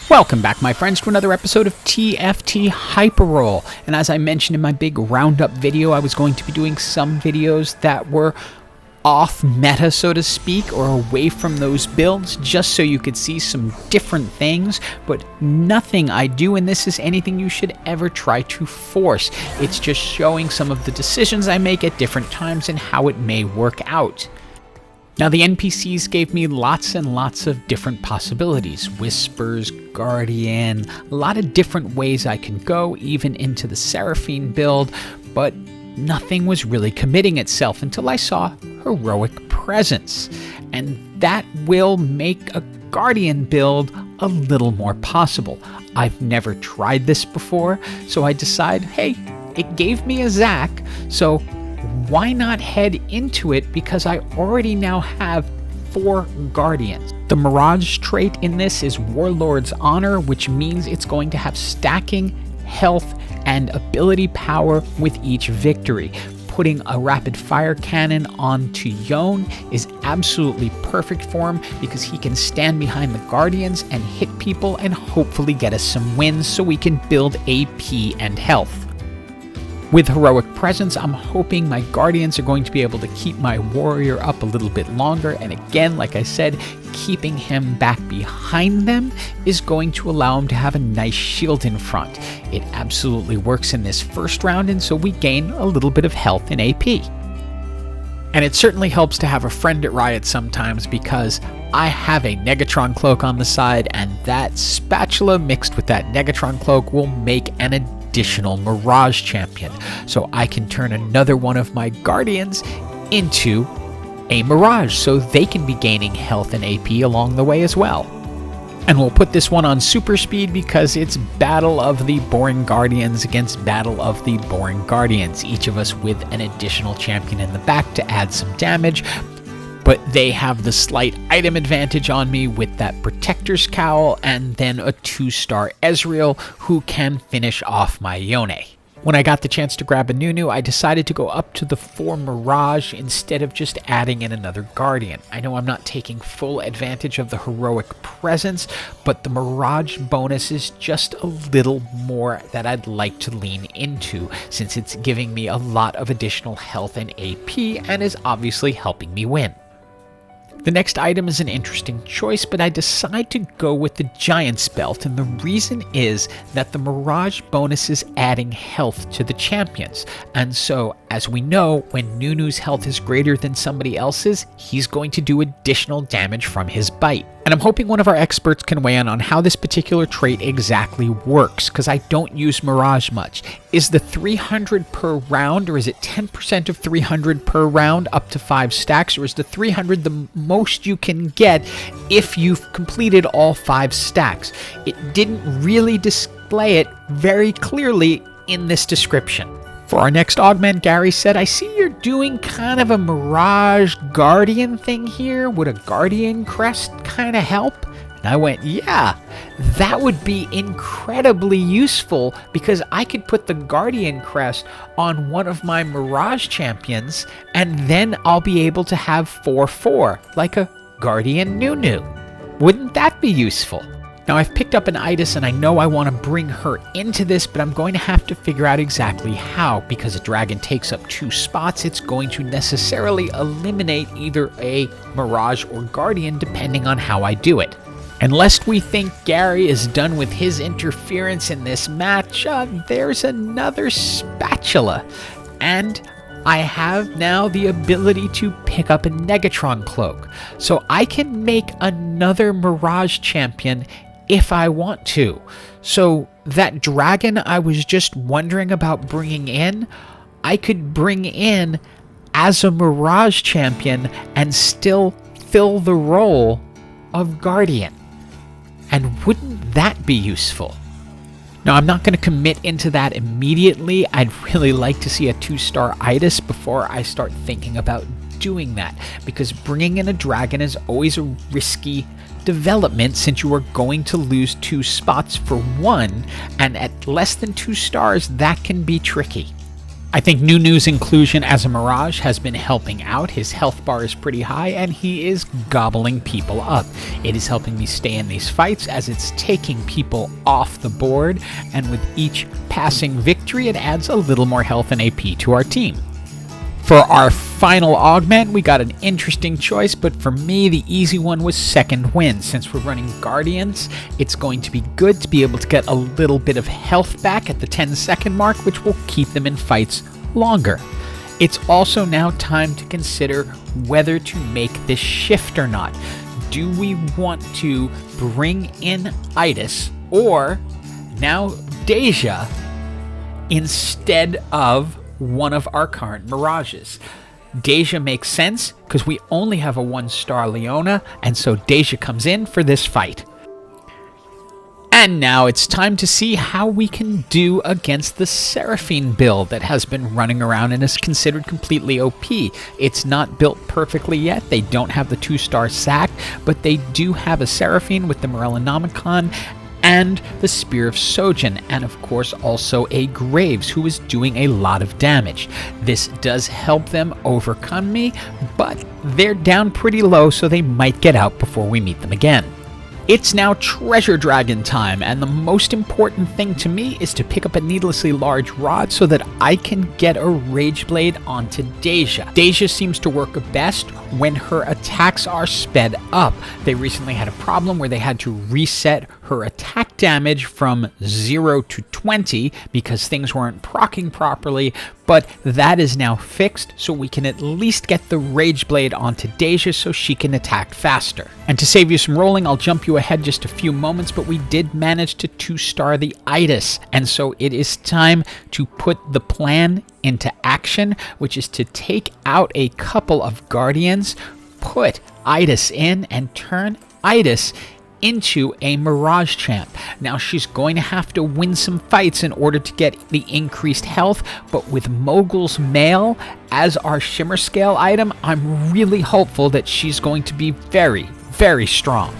Welcome back, my friends, to another episode of TFT Hyperroll. And as I mentioned in my big roundup video, I was going to be doing some videos that were off meta, so to speak, or away from those builds, just so you could see some different things. But nothing I do in this is anything you should ever try to force. It's just showing some of the decisions I make at different times and how it may work out. Now, the NPCs gave me lots and lots of different possibilities. Whispers, Guardian, a lot of different ways I can go, even into the Seraphine build, but nothing was really committing itself until I saw Heroic Presence. And that will make a Guardian build a little more possible. I've never tried this before, so I decided, hey, it gave me a Zac, so why not head into it, because I already now have 4 Guardians. The Mirage trait in this is Warlord's Honor, which means it's going to have stacking, health, and ability power with each victory. Putting a rapid fire cannon onto Yone is absolutely perfect for him because he can stand behind the Guardians and hit people and hopefully get us some wins so we can build AP and health. With Heroic Presence, I'm hoping my Guardians are going to be able to keep my warrior up a little bit longer, and again, like I said, keeping him back behind them is going to allow him to have a nice shield in front. It absolutely works in this first round, and so we gain a little bit of health in AP. And it certainly helps to have a friend at Riot sometimes, because I have a Negatron Cloak on the side, and that spatula mixed with that Negatron Cloak will make an additional Mirage champion. So I can turn another one of my Guardians into a Mirage, so they can be gaining health and AP along the way as well. And we'll put this one on super speed because it's Battle of the Boring Guardians against Battle of the Boring Guardians, each of us with an additional champion in the back to add some damage. But they have the slight item advantage on me with that Protector's Cowl and then a 2-star Ezreal who can finish off my Yone. When I got the chance to grab a Nunu, I decided to go up to the 4 Mirage instead of just adding in another Guardian. I know I'm not taking full advantage of the Heroic Presence, but the Mirage bonus is just a little more that I'd like to lean into, since it's giving me a lot of additional health and AP and is obviously helping me win. The next item is an interesting choice, but I decide to go with the Giant's Belt, and the reason is that the Mirage bonus is adding health to the champions. And so, as we know, when Nunu's health is greater than somebody else's, he's going to do additional damage from his bite. And I'm hoping one of our experts can weigh in on how this particular trait exactly works, because I don't use Mirage much. Is the 300 per round, or is it 10% of 300 per round up to 5 stacks, or is the 300 the most you can get if you've completed all 5 stacks? It didn't really display it very clearly in this description. For our next augment, Gary said, I see you're doing kind of a Mirage Guardian thing here. Would a Guardian crest kind of help? And I went, yeah, that would be incredibly useful, because I could put the Guardian crest on one of my Mirage champions, and then I'll be able to have 4/4, like a Guardian Nunu. Wouldn't that be useful? Now, I've picked up an Itis, and I know I want to bring her into this, but I'm going to have to figure out exactly how. Because a dragon takes up 2 spots, it's going to necessarily eliminate either a Mirage or Guardian, depending on how I do it. And lest we think Gary is done with his interference in this match, there's another spatula. And I have now the ability to pick up a Negatron Cloak. So I can make another Mirage champion if I want to. So that dragon I was just wondering about bringing in, I could bring in as a Mirage champion and still fill the role of Guardian. And wouldn't that be useful? Now, I'm not going to commit into that immediately. I'd really like to see a 2-star Itis before I start thinking about doing that, because bringing in a dragon is always a risky development, since you are going to lose 2 spots for 1, and at less than 2 stars, that can be tricky. I think Nunu's inclusion as a Mirage has been helping out. His health bar is pretty high and he is gobbling people up. It is helping me stay in these fights as it's taking people off the board, and with each passing victory it adds a little more health and AP to our team. For our final augment, we got an interesting choice, but for me, the easy one was Second Wind. Since we're running Guardians, it's going to be good to be able to get a little bit of health back at the 10-second mark, which will keep them in fights longer. It's also now time to consider whether to make this shift or not. Do we want to bring in Itis or now Deja instead of one of our current Mirages? Deja makes sense because we only have a 1-star Leona, and so Deja comes in for this fight. And now it's time to see how we can do against the Seraphine build that has been running around and is considered completely OP. It's not built perfectly yet. They don't have the 2-star sack, but they do have a Seraphine with the Morellonomicon and the Spear of Sojin, and of course also a Graves, who is doing a lot of damage. This does help them overcome me, but they're down pretty low, so they might get out before we meet them again. It's now Treasure Dragon time, and the most important thing to me is to pick up a needlessly large rod so that I can get a Rage Blade onto Deja. Deja seems to work best when her attacks are sped up. They recently had a problem where they had to reset her attack damage from 0 to 20 because things weren't proccing properly, but that is now fixed, so we can at least get the Rage Blade onto Deja so she can attack faster. And to save you some rolling, I'll jump you ahead just a few moments, but we did manage to 2-star the Itis, and so it is time to put the plan into action, which is to take out a couple of Guardians, put Itis in, and turn Itis into a Mirage champ. Now she's going to have to win some fights in order to get the increased health, but with Mogul's Mail as our Shimmer Scale item, I'm really hopeful that she's going to be very, very strong.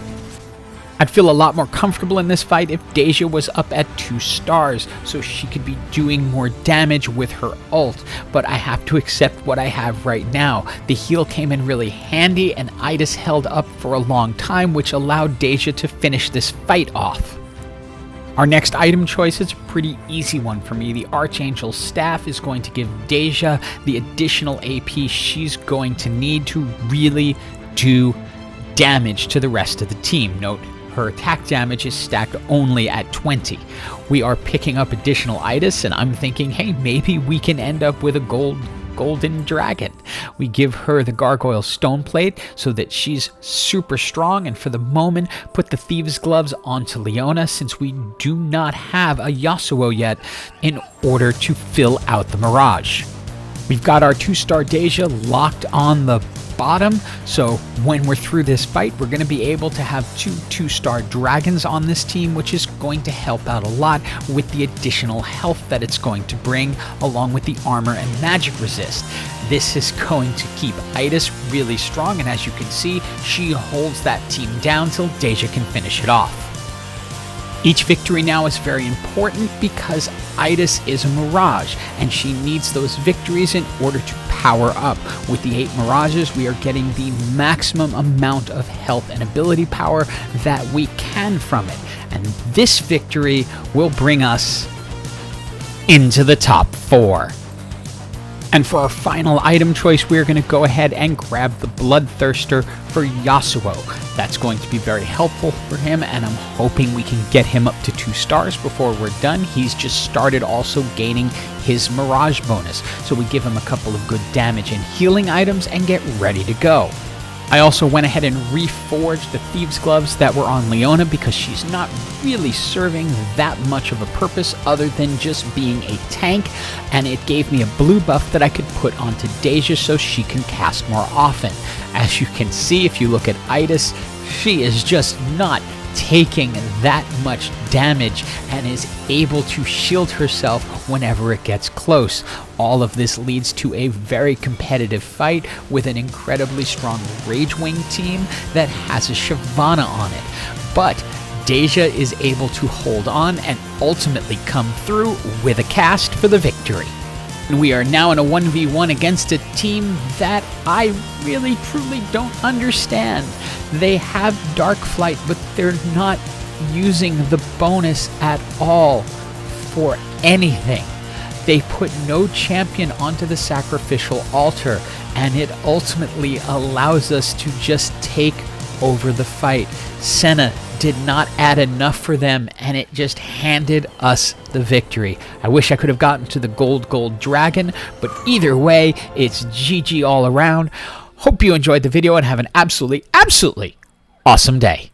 I'd feel a lot more comfortable in this fight if Deja was up at 2 stars, so she could be doing more damage with her ult, but I have to accept what I have right now. The heal came in really handy, and Itis held up for a long time, which allowed Deja to finish this fight off. Our next item choice is a pretty easy one for me. The Archangel's Staff is going to give Deja the additional AP she's going to need to really do damage to the rest of the team. Note, her attack damage is stacked only at 20. We are picking up additional Itis, and I'm thinking, hey, maybe we can end up with a golden dragon. We give her the Gargoyle Stone Plate so that she's super strong, and for the moment, put the Thieves' Gloves onto Leona since we do not have a Yasuo yet in order to fill out the Mirage. We've got our 2-star Deja locked on the bottom, so when we're through this fight, we're going to be able to have 2-star dragons on this team, which is going to help out a lot with the additional health that it's going to bring, along with the armor and magic resist. This is going to keep Itis really strong, and as you can see, she holds that team down till Deja can finish it off. Each victory now is very important because Itis is a Mirage, and she needs those victories in order to power up. With the 8 Mirages, we are getting the maximum amount of health and ability power that we can from it. And this victory will bring us into the top 4. And for our final item choice, we're going to go ahead and grab the Bloodthirster for Yasuo. That's going to be very helpful for him, and I'm hoping we can get him up to 2 stars before we're done. He's just started also gaining his Mirage bonus, so we give him a couple of good damage and healing items and get ready to go. I also went ahead and reforged the Thieves' Gloves that were on Leona because she's not really serving that much of a purpose other than just being a tank, and it gave me a blue buff that I could put onto Deja so she can cast more often. As you can see, if you look at Itis, she is just not taking that much damage and is able to shield herself whenever it gets close. All of this leads to a very competitive fight with an incredibly strong Rage Wing team that has a Shyvana on it. But Deja is able to hold on and ultimately come through with a cast for the victory. And we are now in a 1v1 against a team that I really truly don't understand. They have Dark Flight, but they're not using the bonus at all for anything. They put no champion onto the sacrificial altar, and it ultimately allows us to just take over the fight. Senna did not add enough for them, and it just handed us the victory. I wish I could have gotten to the gold dragon, but either way, it's GG all around. Hope you enjoyed the video and have an absolutely awesome day.